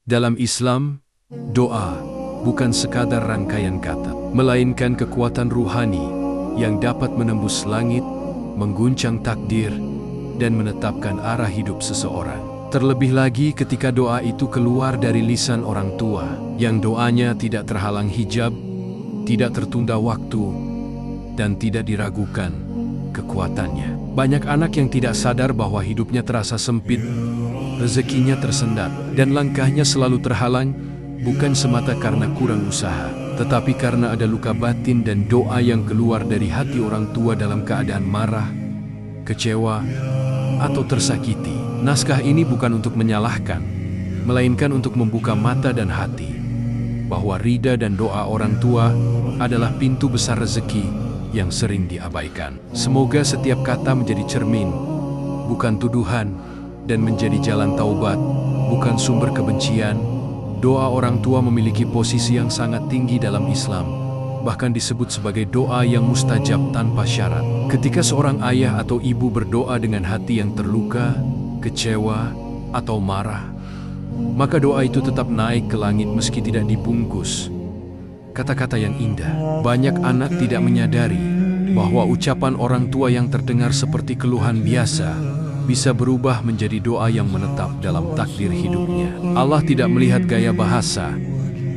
Dalam Islam, doa bukan sekadar rangkaian kata, melainkan kekuatan ruhani yang dapat menembus langit, mengguncang takdir, dan menetapkan arah hidup seseorang. Terlebih lagi ketika doa itu keluar dari lisan orang tua, yang doanya tidak terhalang hijab, tidak tertunda waktu, dan tidak diragukan kekuatannya. Banyak anak yang tidak sadar bahwa hidupnya terasa sempit, rezekinya tersendat, dan langkahnya selalu terhalang, bukan semata karena kurang usaha, tetapi karena ada luka batin dan doa yang keluar dari hati orang tua dalam keadaan marah, kecewa, atau tersakiti. Naskah ini bukan untuk menyalahkan, melainkan untuk membuka mata dan hati, bahwa rida dan doa orang tua adalah pintu besar rezeki yang sering diabaikan. Semoga setiap kata menjadi cermin, bukan tuduhan, dan menjadi jalan taubat, bukan sumber kebencian. Doa orang tua memiliki posisi yang sangat tinggi dalam Islam, bahkan disebut sebagai doa yang mustajab tanpa syarat. Ketika seorang ayah atau ibu berdoa dengan hati yang terluka, kecewa, atau marah, maka doa itu tetap naik ke langit meski tidak dibungkus kata-kata yang indah. Banyak anak tidak menyadari bahwa ucapan orang tua yang terdengar seperti keluhan biasa bisa berubah menjadi doa yang menetap dalam takdir hidupnya. Allah tidak melihat gaya bahasa,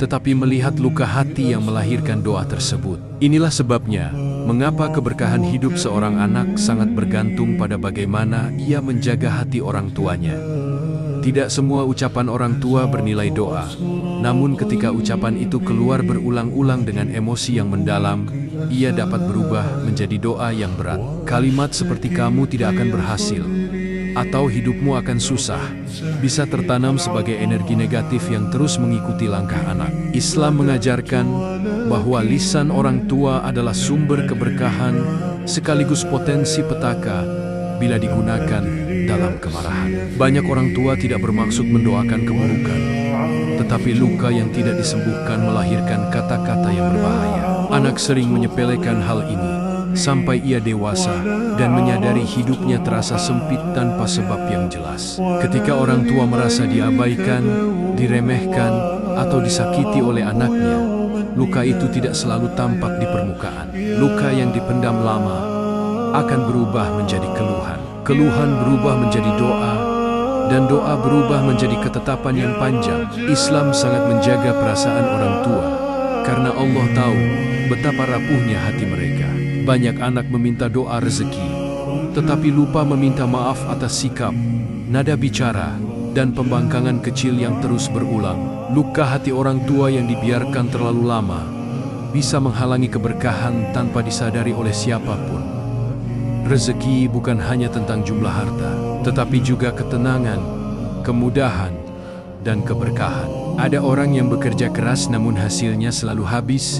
tetapi melihat luka hati yang melahirkan doa tersebut. Inilah sebabnya mengapa keberkahan hidup seorang anak sangat bergantung pada bagaimana ia menjaga hati orang tuanya. Tidak semua ucapan orang tua bernilai doa, namun ketika ucapan itu keluar berulang-ulang dengan emosi yang mendalam, ia dapat berubah menjadi doa yang berat. Kalimat seperti "kamu tidak akan berhasil" atau "hidupmu akan susah" bisa tertanam sebagai energi negatif yang terus mengikuti langkah anak. Islam mengajarkan bahwa lisan orang tua adalah sumber keberkahan sekaligus potensi petaka bila digunakan dalam kemarahan. Banyak orang tua tidak bermaksud mendoakan keburukan, tetapi luka yang tidak disembuhkan melahirkan kata-kata yang berbahaya. Anak sering menyepelekan hal ini sampai ia dewasa dan menyadari hidupnya terasa sempit tanpa sebab yang jelas. Ketika orang tua merasa diabaikan, diremehkan, atau disakiti oleh anaknya, luka itu tidak selalu tampak di permukaan. Luka yang dipendam lama akan berubah menjadi keluhan. Keluhan berubah menjadi doa, dan doa berubah menjadi ketetapan yang panjang. Islam sangat menjaga perasaan orang tua, karena Allah tahu betapa rapuhnya hati mereka. Banyak anak meminta doa rezeki, tetapi lupa meminta maaf atas sikap, nada bicara, dan pembangkangan kecil yang terus berulang. Luka hati orang tua yang dibiarkan terlalu lama bisa menghalangi keberkahan tanpa disadari oleh siapapun. Rezeki bukan hanya tentang jumlah harta, tetapi juga ketenangan, kemudahan, dan keberkahan. Ada orang yang bekerja keras namun hasilnya selalu habis,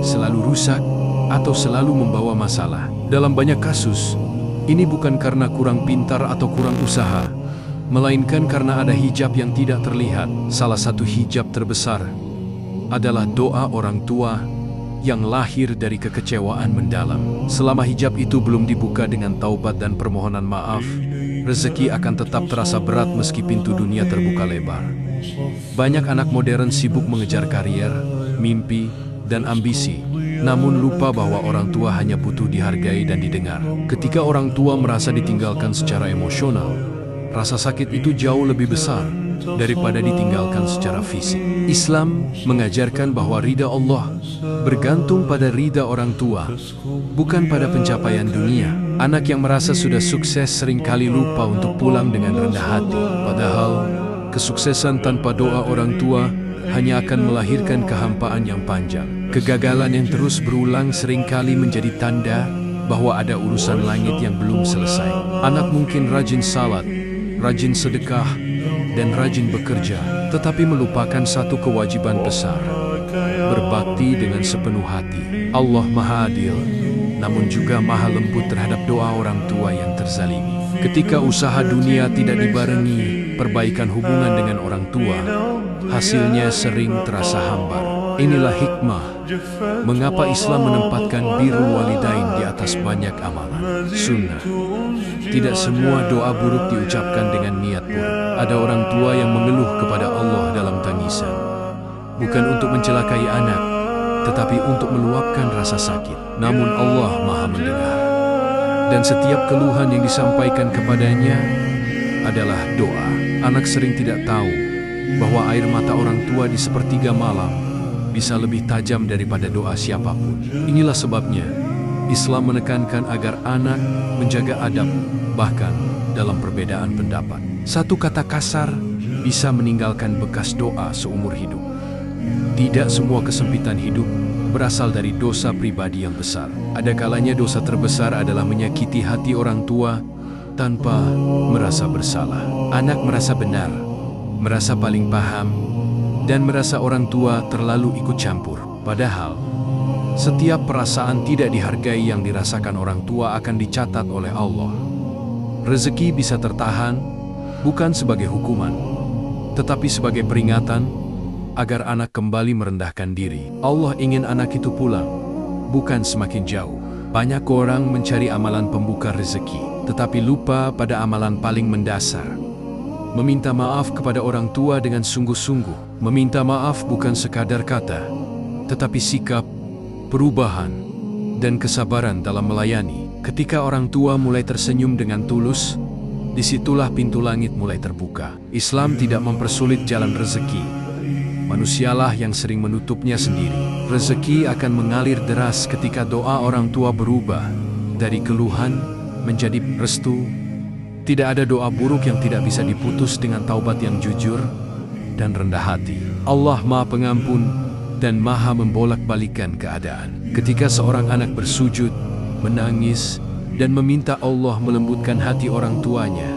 selalu rusak, atau selalu membawa masalah. Dalam banyak kasus, ini bukan karena kurang pintar atau kurang usaha, melainkan karena ada hijab yang tidak terlihat. Salah satu hijab terbesar adalah doa orang tua yang lahir dari kekecewaan mendalam. Selama hijab itu belum dibuka dengan taubat dan permohonan maaf, rezeki akan tetap terasa berat meski pintu dunia terbuka lebar. Banyak anak modern sibuk mengejar karier, mimpi, dan ambisi, namun lupa bahwa orang tua hanya butuh dihargai dan didengar. Ketika orang tua merasa ditinggalkan secara emosional, rasa sakit itu jauh lebih besar daripada ditinggalkan secara fisik. Islam mengajarkan bahwa ridha Allah bergantung pada ridha orang tua, bukan pada pencapaian dunia. Anak yang merasa sudah sukses seringkali lupa untuk pulang dengan rendah hati. Padahal, kesuksesan tanpa doa orang tua hanya akan melahirkan kehampaan yang panjang. Kegagalan yang terus berulang seringkali menjadi tanda bahwa ada urusan langit yang belum selesai. Anak mungkin rajin salat, rajin sedekah, dan rajin bekerja, tetapi melupakan satu kewajiban besar: berbakti dengan sepenuh hati. Allah Maha Adil, namun juga Maha Lembut terhadap doa orang tua yang terzalimi. Ketika usaha dunia tidak dibarengi perbaikan hubungan dengan orang tua, hasilnya sering terasa hambar. Inilah hikmah mengapa Islam menempatkan birrul walidain di atas banyak amalan sunnah. Tidak semua doa buruk diucapkan dengan niat buruk. Ada orang tua yang mengeluh kepada Allah dalam bukan untuk mencelakai anak, tetapi untuk meluapkan rasa sakit. Namun Allah Maha mendengar. Dan setiap keluhan yang disampaikan kepadanya adalah doa. Anak sering tidak tahu bahwa air mata orang tua di sepertiga malam bisa lebih tajam daripada doa siapapun. Inilah sebabnya Islam menekankan agar anak menjaga adab, bahkan dalam perbedaan pendapat. Satu kata kasar bisa meninggalkan bekas doa seumur hidup. Tidak semua kesempitan hidup berasal dari dosa pribadi yang besar. Ada kalanya dosa terbesar adalah menyakiti hati orang tua tanpa merasa bersalah. Anak merasa benar, merasa paling paham, dan merasa orang tua terlalu ikut campur. Padahal, setiap perasaan tidak dihargai yang dirasakan orang tua akan dicatat oleh Allah. Rezeki bisa tertahan, bukan sebagai hukuman, tetapi sebagai peringatan agar anak kembali merendahkan diri. Allah ingin anak itu pulang, bukan semakin jauh. Banyak orang mencari amalan pembuka rezeki, tetapi lupa pada amalan paling mendasar. Meminta maaf kepada orang tua dengan sungguh-sungguh. Meminta maaf bukan sekadar kata, tetapi sikap, perubahan, dan kesabaran dalam melayani. Ketika orang tua mulai tersenyum dengan tulus, disitulah pintu langit mulai terbuka. Islam tidak mempersulit jalan rezeki. Manusialah yang sering menutupnya sendiri. Rezeki akan mengalir deras ketika doa orang tua berubah dari keluhan menjadi restu. Tidak ada doa buruk yang tidak bisa diputus dengan taubat yang jujur dan rendah hati. Allah Maha Pengampun dan Maha membolak-balikan keadaan. Ketika seorang anak bersujud, menangis, dan meminta Allah melembutkan hati orang tuanya,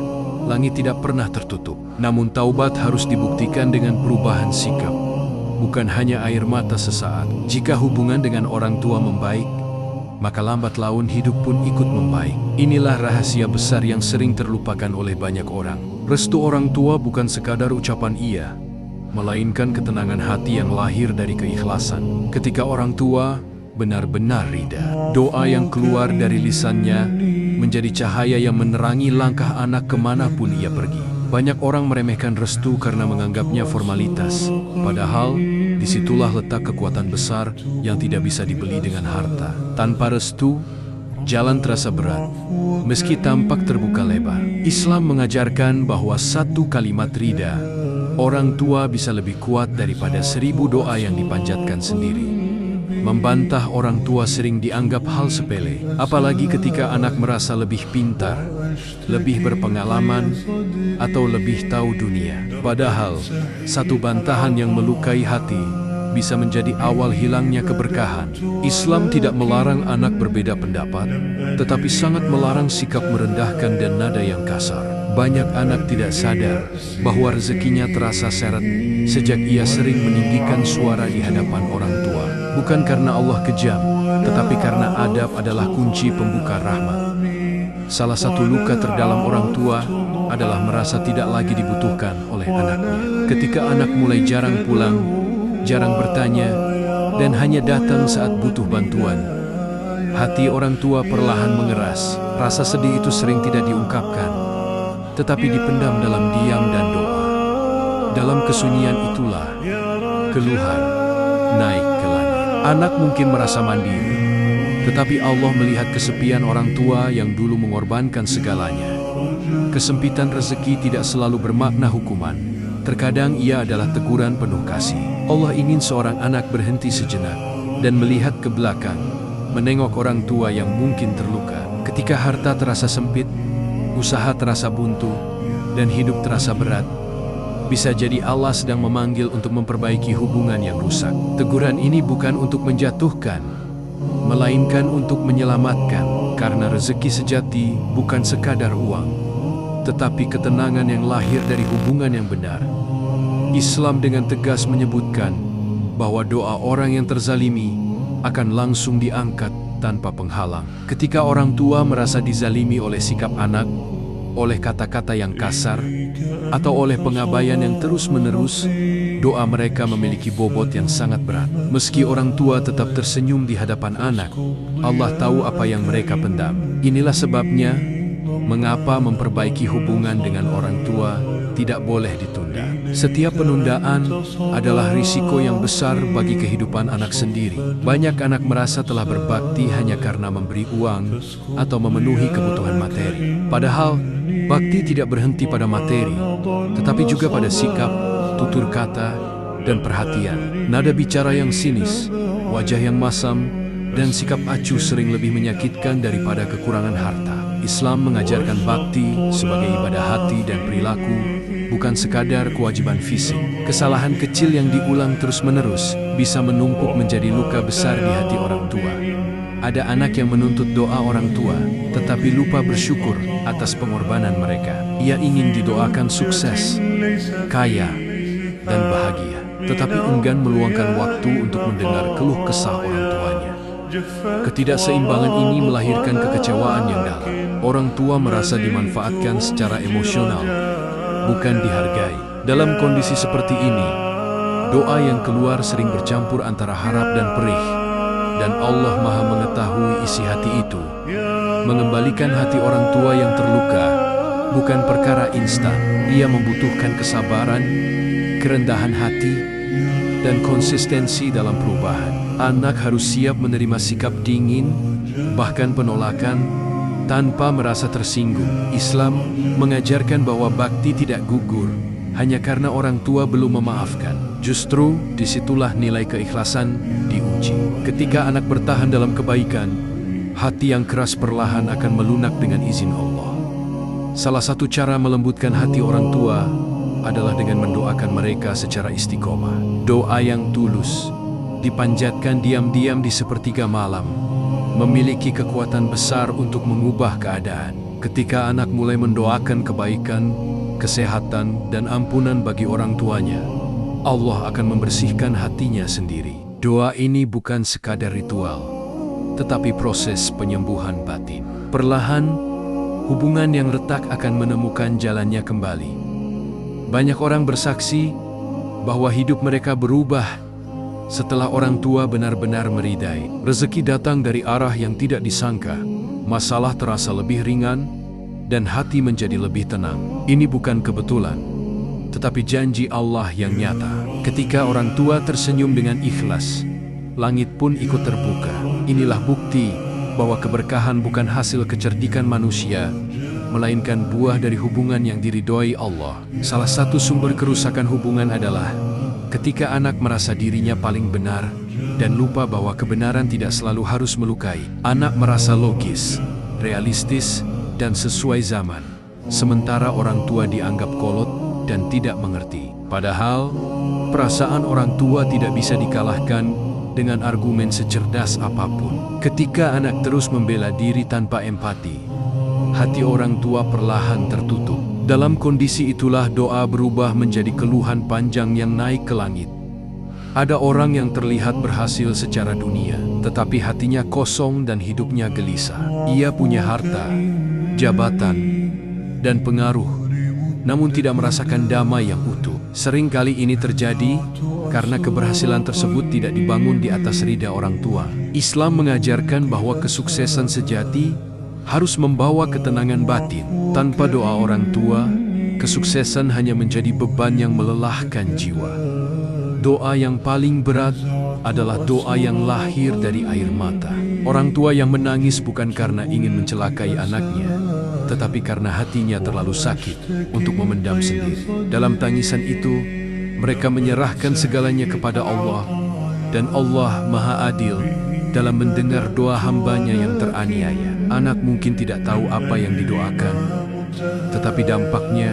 langit tidak pernah tertutup. Namun taubat harus dibuktikan dengan perubahan sikap, bukan hanya air mata sesaat. Jika hubungan dengan orang tua membaik, maka lambat laun hidup pun ikut membaik. Inilah rahasia besar yang sering terlupakan oleh banyak orang. Restu orang tua bukan sekadar ucapan iya, melainkan ketenangan hati yang lahir dari keikhlasan. Ketika orang tua benar-benar ridha, doa yang keluar dari lisannya menjadi cahaya yang menerangi langkah anak kemanapun ia pergi. Banyak orang meremehkan restu karena menganggapnya formalitas. Padahal, disitulah letak kekuatan besar yang tidak bisa dibeli dengan harta. Tanpa restu, jalan terasa berat, meski tampak terbuka lebar. Islam mengajarkan bahwa satu kalimat ridha orang tua bisa lebih kuat daripada 1000 doa yang dipanjatkan sendiri. Membantah orang tua sering dianggap hal sepele, apalagi ketika anak merasa lebih pintar, lebih berpengalaman, atau lebih tahu dunia. Padahal, satu bantahan yang melukai hati bisa menjadi awal hilangnya keberkahan. Islam tidak melarang anak berbeda pendapat, tetapi sangat melarang sikap merendahkan dan nada yang kasar. Banyak anak tidak sadar bahwa rezekinya terasa seret sejak ia sering meninggikan suara di hadapan orang tua. Bukan karena Allah kejam, tetapi karena adab adalah kunci pembuka rahmat. Salah satu luka terdalam orang tua adalah merasa tidak lagi dibutuhkan oleh anaknya. Ketika anak mulai jarang pulang, jarang bertanya, dan hanya datang saat butuh bantuan, hati orang tua perlahan mengeras. Rasa sedih itu sering tidak diungkapkan, tetapi dipendam dalam diam dan doa. Dalam kesunyian itulah keluhan naik ke langit. Anak mungkin merasa mandiri, tetapi Allah melihat kesepian orang tua yang dulu mengorbankan segalanya. Kesempitan rezeki tidak selalu bermakna hukuman. Terkadang ia adalah teguran penuh kasih. Allah ingin seorang anak berhenti sejenak dan melihat ke belakang, menengok orang tua yang mungkin terluka. Ketika harta terasa sempit, usaha terasa buntu, dan hidup terasa berat, bisa jadi Allah sedang memanggil untuk memperbaiki hubungan yang rusak. Teguran ini bukan untuk menjatuhkan, melainkan untuk menyelamatkan, karena rezeki sejati bukan sekadar uang, tetapi ketenangan yang lahir dari hubungan yang benar. Islam dengan tegas menyebutkan bahwa doa orang yang terzalimi akan langsung diangkat tanpa penghalang. Ketika orang tua merasa dizalimi oleh sikap anak, oleh kata-kata yang kasar, atau oleh pengabaian yang terus-menerus, doa mereka memiliki bobot yang sangat berat. Meski orang tua tetap tersenyum di hadapan anak, Allah tahu apa yang mereka pendam. Inilah sebabnya mengapa memperbaiki hubungan dengan orang tua tidak boleh ditunda. Setiap penundaan adalah risiko yang besar bagi kehidupan anak sendiri. Banyak anak merasa telah berbakti hanya karena memberi uang atau memenuhi kebutuhan materi. Padahal, bakti tidak berhenti pada materi, tetapi juga pada sikap, tutur kata, dan perhatian. Nada bicara yang sinis, wajah yang masam, dan sikap acuh sering lebih menyakitkan daripada kekurangan harta. Islam mengajarkan bakti sebagai ibadah hati dan perilaku, bukan sekadar kewajiban fisik. Kesalahan kecil yang diulang terus-menerus bisa menumpuk menjadi luka besar di hati orang tua. Ada anak yang menuntut doa orang tua, tetapi lupa bersyukur atas pengorbanan mereka. Ia ingin didoakan sukses, kaya, dan bahagia, tetapi enggan meluangkan waktu untuk mendengar keluh kesah orang tuanya. Ketidakseimbangan ini melahirkan kekecewaan yang dalam. Orang tua merasa dimanfaatkan secara emosional, bukan dihargai. Dalam kondisi seperti ini, doa yang keluar sering bercampur antara harap dan perih, dan Allah Maha mengetahui isi hati itu. Mengembalikan hati orang tua yang terluka bukan perkara instan. Ia membutuhkan kesabaran, kerendahan hati, dan konsistensi dalam perubahan. Anak harus siap menerima sikap dingin, bahkan penolakan, tanpa merasa tersinggung. Islam mengajarkan bahwa bakti tidak gugur hanya karena orang tua belum memaafkan. Justru disitulah nilai keikhlasan diuji. Ketika anak bertahan dalam kebaikan, hati yang keras perlahan akan melunak dengan izin Allah. Salah satu cara melembutkan hati orang tua adalah dengan mendoakan mereka secara istiqomah. Doa yang tulus, dipanjatkan diam-diam di sepertiga malam, memiliki kekuatan besar untuk mengubah keadaan. Ketika anak mulai mendoakan kebaikan, kesehatan, dan ampunan bagi orang tuanya, Allah akan membersihkan hatinya sendiri. Doa ini bukan sekadar ritual, tetapi proses penyembuhan batin. Perlahan, hubungan yang retak akan menemukan jalannya kembali. Banyak orang bersaksi bahwa hidup mereka berubah setelah orang tua benar-benar meridai. Rezeki datang dari arah yang tidak disangka, masalah terasa lebih ringan, dan hati menjadi lebih tenang. Ini bukan kebetulan, tetapi janji Allah yang nyata. Ketika orang tua tersenyum dengan ikhlas, langit pun ikut terbuka. Inilah bukti bahwa keberkahan bukan hasil kecerdikan manusia, melainkan buah dari hubungan yang diridhoi Allah. Salah satu sumber kerusakan hubungan adalah ketika anak merasa dirinya paling benar dan lupa bahwa kebenaran tidak selalu harus melukai. Anak merasa logis, realistis, dan sesuai zaman, sementara orang tua dianggap kolot dan tidak mengerti. Padahal, perasaan orang tua tidak bisa dikalahkan dengan argumen secerdas apapun. Ketika anak terus membela diri tanpa empati, hati orang tua perlahan tertutup. Dalam kondisi itulah doa berubah menjadi keluhan panjang yang naik ke langit. Ada orang yang terlihat berhasil secara dunia, tetapi hatinya kosong dan hidupnya gelisah. Ia punya harta, jabatan, dan pengaruh, namun tidak merasakan damai yang utuh. Seringkali ini terjadi karena keberhasilan tersebut tidak dibangun di atas ridha orang tua. Islam mengajarkan bahwa kesuksesan sejati harus membawa ketenangan batin. Tanpa doa orang tua, kesuksesan hanya menjadi beban yang melelahkan jiwa. Doa yang paling berat adalah doa yang lahir dari air mata. Orang tua yang menangis bukan karena ingin mencelakai anaknya, tetapi karena hatinya terlalu sakit untuk memendam sendiri. Dalam tangisan itu, mereka menyerahkan segalanya kepada Allah, dan Allah Maha Adil dalam mendengar doa hambanya yang teraniaya. Anak mungkin tidak tahu apa yang didoakan, tetapi dampaknya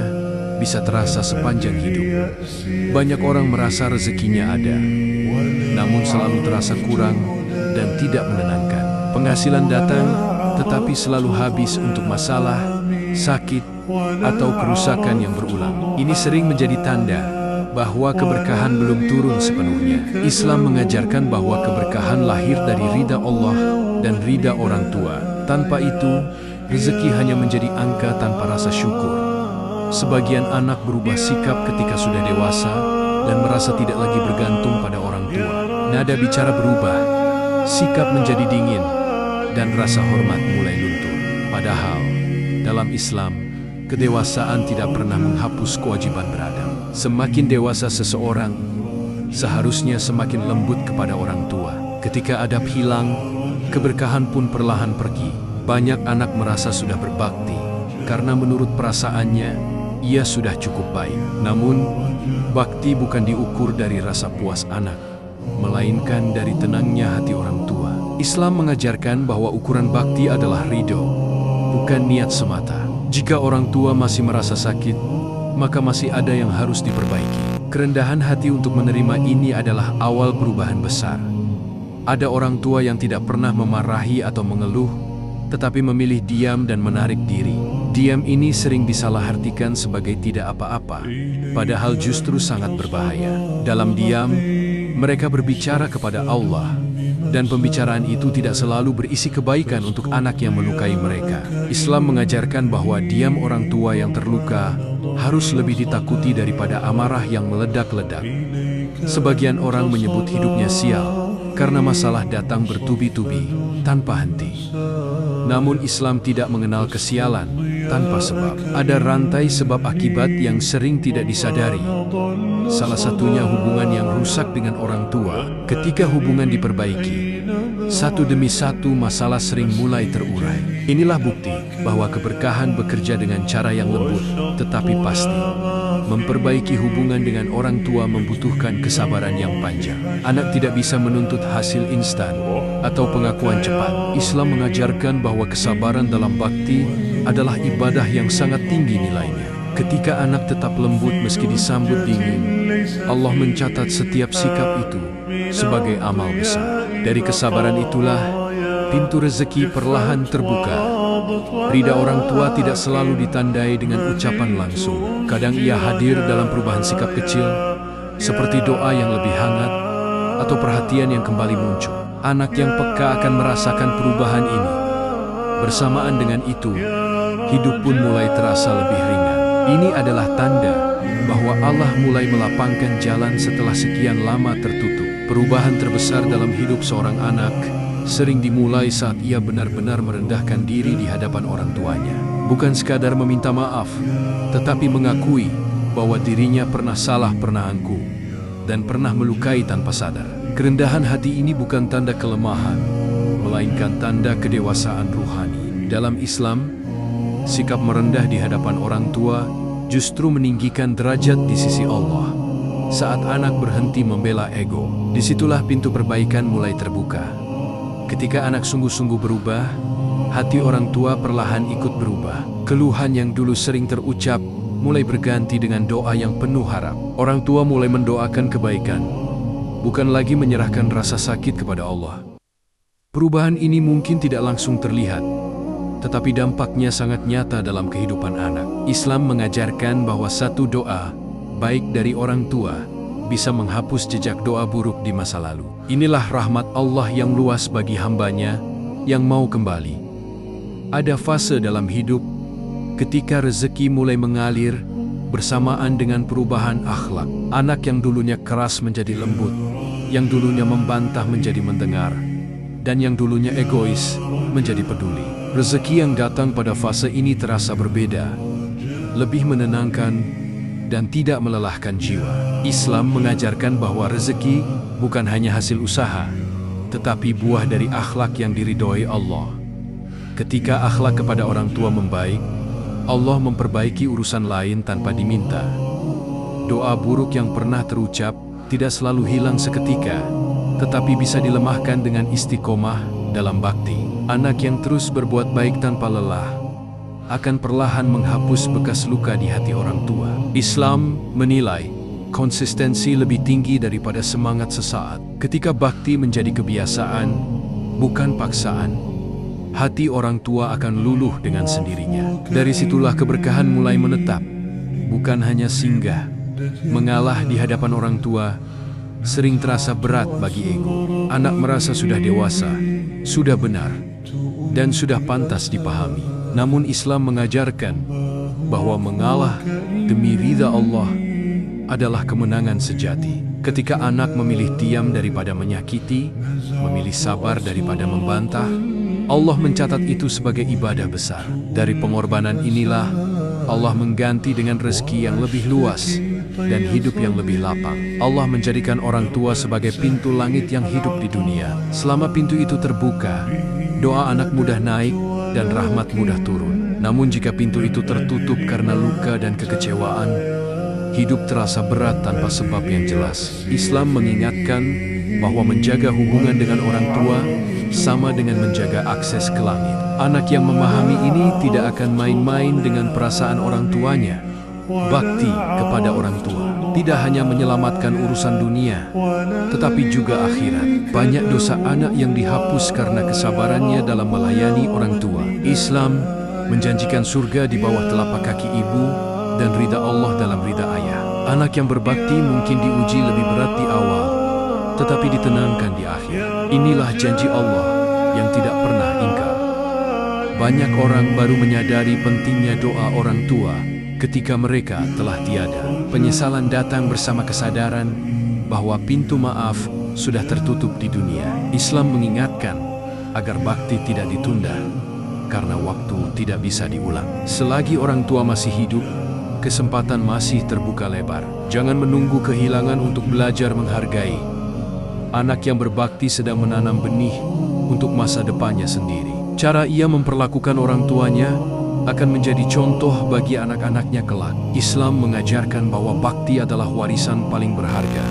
bisa terasa sepanjang hidup. Banyak orang merasa rezekinya ada, namun selalu terasa kurang dan tidak menenangkan. Penghasilan datang, tetapi selalu habis untuk masalah, sakit, atau kerusakan yang berulang. Ini sering menjadi tanda bahwa keberkahan belum turun sepenuhnya. Islam mengajarkan bahwa keberkahan lahir dari ridha Allah dan ridha orang tua. Tanpa itu, rezeki hanya menjadi angka tanpa rasa syukur. Sebagian anak berubah sikap ketika sudah dewasa dan merasa tidak lagi bergantung pada orang tua. Nada bicara berubah, sikap menjadi dingin, dan rasa hormat mulai luntur. Padahal, dalam Islam, kedewasaan tidak pernah menghapus kewajiban beradab. Semakin dewasa seseorang, seharusnya semakin lembut kepada orang tua. Ketika adab hilang, keberkahan pun perlahan pergi. Banyak anak merasa sudah berbakti, karena menurut perasaannya, ia sudah cukup baik. Namun, bakti bukan diukur dari rasa puas anak, melainkan dari tenangnya hati orang tua. Islam mengajarkan bahwa ukuran bakti adalah ridho, bukan niat semata. Jika orang tua masih merasa sakit, maka masih ada yang harus diperbaiki. Kerendahan hati untuk menerima ini adalah awal perubahan besar. Ada orang tua yang tidak pernah memarahi atau mengeluh, tetapi memilih diam dan menarik diri. Diam ini sering disalahartikan sebagai tidak apa-apa, padahal justru sangat berbahaya. Dalam diam, mereka berbicara kepada Allah, dan pembicaraan itu tidak selalu berisi kebaikan untuk anak yang melukai mereka. Islam mengajarkan bahwa diam orang tua yang terluka harus lebih ditakuti daripada amarah yang meledak-ledak. Sebagian orang menyebut hidupnya sial, karena masalah datang bertubi-tubi tanpa henti. Namun Islam tidak mengenal kesialan tanpa sebab. Ada rantai sebab akibat yang sering tidak disadari. Salah satunya hubungan yang rusak dengan orang tua. Ketika hubungan diperbaiki, satu demi satu masalah sering mulai terurai. Inilah bukti bahwa keberkahan bekerja dengan cara yang lembut, tetapi pasti. Memperbaiki hubungan dengan orang tua membutuhkan kesabaran yang panjang. Anak tidak bisa menuntut hasil instan atau pengakuan cepat. Islam mengajarkan bahwa kesabaran dalam bakti adalah ibadah yang sangat tinggi nilainya. Ketika anak tetap lembut meski disambut dingin, Allah mencatat setiap sikap itu sebagai amal besar. Dari kesabaran itulah pintu rezeki perlahan terbuka. Ridha orang tua tidak selalu ditandai dengan ucapan langsung. Kadang ia hadir dalam perubahan sikap kecil, seperti doa yang lebih hangat atau perhatian yang kembali muncul. Anak yang peka akan merasakan perubahan ini. Bersamaan dengan itu, hidup pun mulai terasa lebih ringan. Ini adalah tanda bahwa Allah mulai melapangkan jalan setelah sekian lama tertutup. Perubahan terbesar dalam hidup seorang anak sering dimulai saat ia benar-benar merendahkan diri di hadapan orang tuanya. Bukan sekadar meminta maaf, tetapi mengakui bahwa dirinya pernah salah, pernah angkuh, dan pernah melukai tanpa sadar. Kerendahan hati ini bukan tanda kelemahan, melainkan tanda kedewasaan ruhani. Dalam Islam, sikap merendah di hadapan orang tua justru meninggikan derajat di sisi Allah. Saat anak berhenti membela ego, disitulah pintu perbaikan mulai terbuka. Ketika anak sungguh-sungguh berubah, hati orang tua perlahan ikut berubah. Keluhan yang dulu sering terucap mulai berganti dengan doa yang penuh harap. Orang tua mulai mendoakan kebaikan, bukan lagi menyerahkan rasa sakit kepada Allah. Perubahan ini mungkin tidak langsung terlihat, tetapi dampaknya sangat nyata dalam kehidupan anak. Islam mengajarkan bahwa satu doa baik dari orang tua bisa menghapus jejak doa buruk di masa lalu. Inilah rahmat Allah yang luas bagi hambanya yang mau kembali. Ada fase dalam hidup ketika rezeki mulai mengalir bersamaan dengan perubahan akhlak. Anak yang dulunya keras menjadi lembut, yang dulunya membantah menjadi mendengar, dan yang dulunya egois menjadi peduli. Rezeki yang datang pada fase ini terasa berbeda, lebih menenangkan, dan tidak melelahkan jiwa. Islam mengajarkan bahwa rezeki bukan hanya hasil usaha, tetapi buah dari akhlak yang diridhoi Allah. Ketika akhlak kepada orang tua membaik, Allah memperbaiki urusan lain tanpa diminta. Doa buruk yang pernah terucap tidak selalu hilang seketika, tetapi bisa dilemahkan dengan istiqomah dalam bakti. Anak yang terus berbuat baik tanpa lelah akan perlahan menghapus bekas luka di hati orang tua. Islam menilai konsistensi lebih tinggi daripada semangat sesaat. Ketika bakti menjadi kebiasaan, bukan paksaan, hati orang tua akan luluh dengan sendirinya. Dari situlah keberkahan mulai menetap, bukan hanya singgah. Mengalah di hadapan orang tua sering terasa berat bagi ego. Anak merasa sudah dewasa, sudah benar, dan sudah pantas dipahami. Namun Islam mengajarkan bahwa mengalah demi ridha Allah adalah kemenangan sejati. Ketika anak memilih diam daripada menyakiti, memilih sabar daripada membantah, Allah mencatat itu sebagai ibadah besar. Dari pengorbanan inilah Allah mengganti dengan rezeki yang lebih luas dan hidup yang lebih lapang. Allah menjadikan orang tua sebagai pintu langit yang hidup di dunia. Selama pintu itu terbuka, doa anak mudah naik dan rahmat mudah turun. Namun jika pintu itu tertutup karena luka dan kekecewaan, hidup terasa berat tanpa sebab yang jelas. Islam mengingatkan bahwa menjaga hubungan dengan orang tua sama dengan menjaga akses ke langit. Anak yang memahami ini tidak akan main-main dengan perasaan orang tuanya. Bakti kepada orang tua tidak hanya menyelamatkan urusan dunia, tetapi juga akhirat. Banyak dosa anak yang dihapus karena kesabarannya dalam melayani orang tua. Islam menjanjikan surga di bawah telapak kaki ibu dan ridha Allah dalam ridha ayah. Anak yang berbakti mungkin diuji lebih berat di awal, tetapi ditenangkan di akhir. Inilah janji Allah yang tidak pernah ingkar. Banyak orang baru menyadari pentingnya doa orang tua ketika mereka telah tiada. Penyesalan datang bersama kesadaran bahwa pintu maaf sudah tertutup di dunia. Islam mengingatkan agar bakti tidak ditunda, karena waktu tidak bisa diulang. Selagi orang tua masih hidup, kesempatan masih terbuka lebar. Jangan menunggu kehilangan untuk belajar menghargai. Anak yang berbakti sedang menanam benih untuk masa depannya sendiri. Cara ia memperlakukan orang tuanya akan menjadi contoh bagi anak-anaknya kelak. Islam mengajarkan bahwa bakti adalah warisan paling berharga,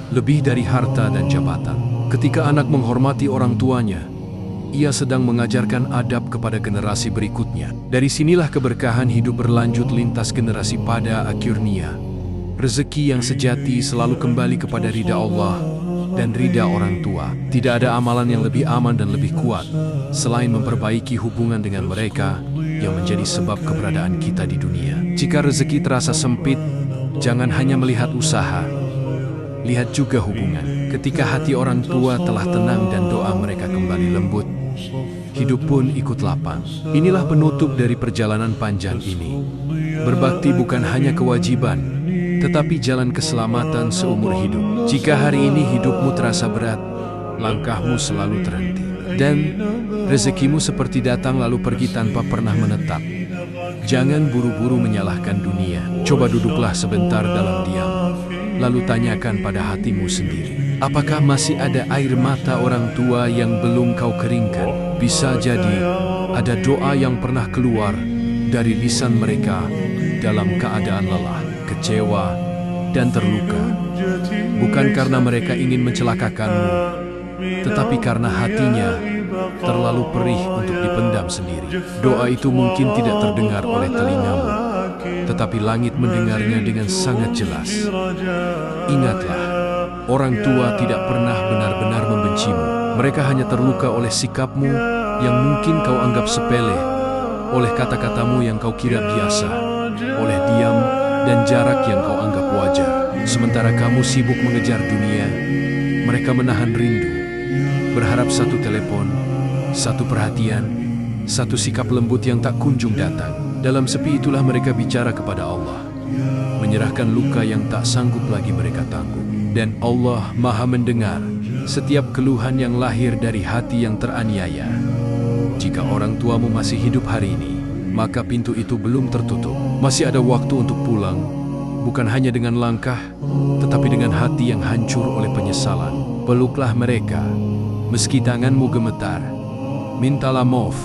lebih dari harta dan jabatan. Ketika anak menghormati orang tuanya, ia sedang mengajarkan adab kepada generasi berikutnya. Dari sinilah keberkahan hidup berlanjut lintas generasi. Pada akhirnya, rezeki yang sejati selalu kembali kepada ridha Allah dan ridha orang tua. Tidak ada amalan yang lebih aman dan lebih kuat selain memperbaiki hubungan dengan mereka yang menjadi sebab keberadaan kita di dunia. Jika rezeki terasa sempit, jangan hanya melihat usaha, lihat juga hubungan. Ketika hati orang tua telah tenang dan doa mereka kembali lembut, hidup pun ikut lapang. Inilah penutup dari perjalanan panjang ini. Berbakti bukan hanya kewajiban, tetapi jalan keselamatan seumur hidup. Jika hari ini hidupmu terasa berat, langkahmu selalu terhenti, dan rezekimu seperti datang lalu pergi tanpa pernah menetap, jangan buru-buru menyalahkan dunia. Coba duduklah sebentar dalam diam, lalu tanyakan pada hatimu sendiri, apakah masih ada air mata orang tua yang belum kau keringkan? Bisa jadi ada doa yang pernah keluar dari lisan mereka dalam keadaan lelah, kecewa, dan terluka. Bukan karena mereka ingin mencelakakanmu, tetapi karena hatinya terlalu perih untuk dipendam sendiri. Doa itu mungkin tidak terdengar oleh telingamu, tetapi langit mendengarnya dengan sangat jelas. Ingatlah, orang tua tidak pernah benar-benar membencimu. Mereka hanya terluka oleh sikapmu yang mungkin kau anggap sepele, oleh kata-katamu yang kau kira biasa, oleh diam dan jarak yang kau anggap wajar. Sementara kamu sibuk mengejar dunia, mereka menahan rindu, berharap satu telepon, satu perhatian, satu sikap lembut yang tak kunjung datang. Dalam sepi itulah mereka bicara kepada Allah, menyerahkan luka yang tak sanggup lagi mereka tanggung. Dan Allah Maha mendengar setiap keluhan yang lahir dari hati yang teraniaya. Jika orang tuamu masih hidup hari ini, maka pintu itu belum tertutup. Masih ada waktu untuk pulang, bukan hanya dengan langkah, tetapi dengan hati yang hancur oleh penyesalan. Peluklah mereka, meski tanganmu gemetar. Mintalah maaf,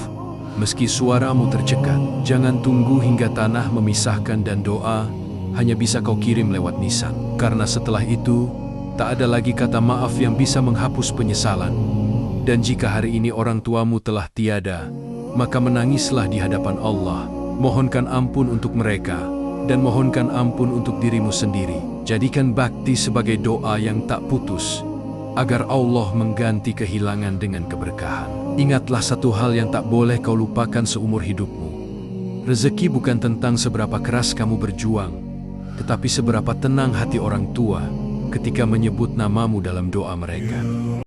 meski suaramu tercekat. Jangan tunggu hingga tanah memisahkan dan doa hanya bisa kau kirim lewat nisan. Karena setelah itu, tak ada lagi kata maaf yang bisa menghapus penyesalan. Dan jika hari ini orang tuamu telah tiada, maka menangislah di hadapan Allah. Mohonkan ampun untuk mereka, dan mohonkan ampun untuk dirimu sendiri. Jadikan bakti sebagai doa yang tak putus, agar Allah mengganti kehilangan dengan keberkahan. Ingatlah satu hal yang tak boleh kau lupakan seumur hidupmu. Rezeki bukan tentang seberapa keras kamu berjuang, tetapi seberapa tenang hati orang tua ketika menyebut namamu dalam doa mereka.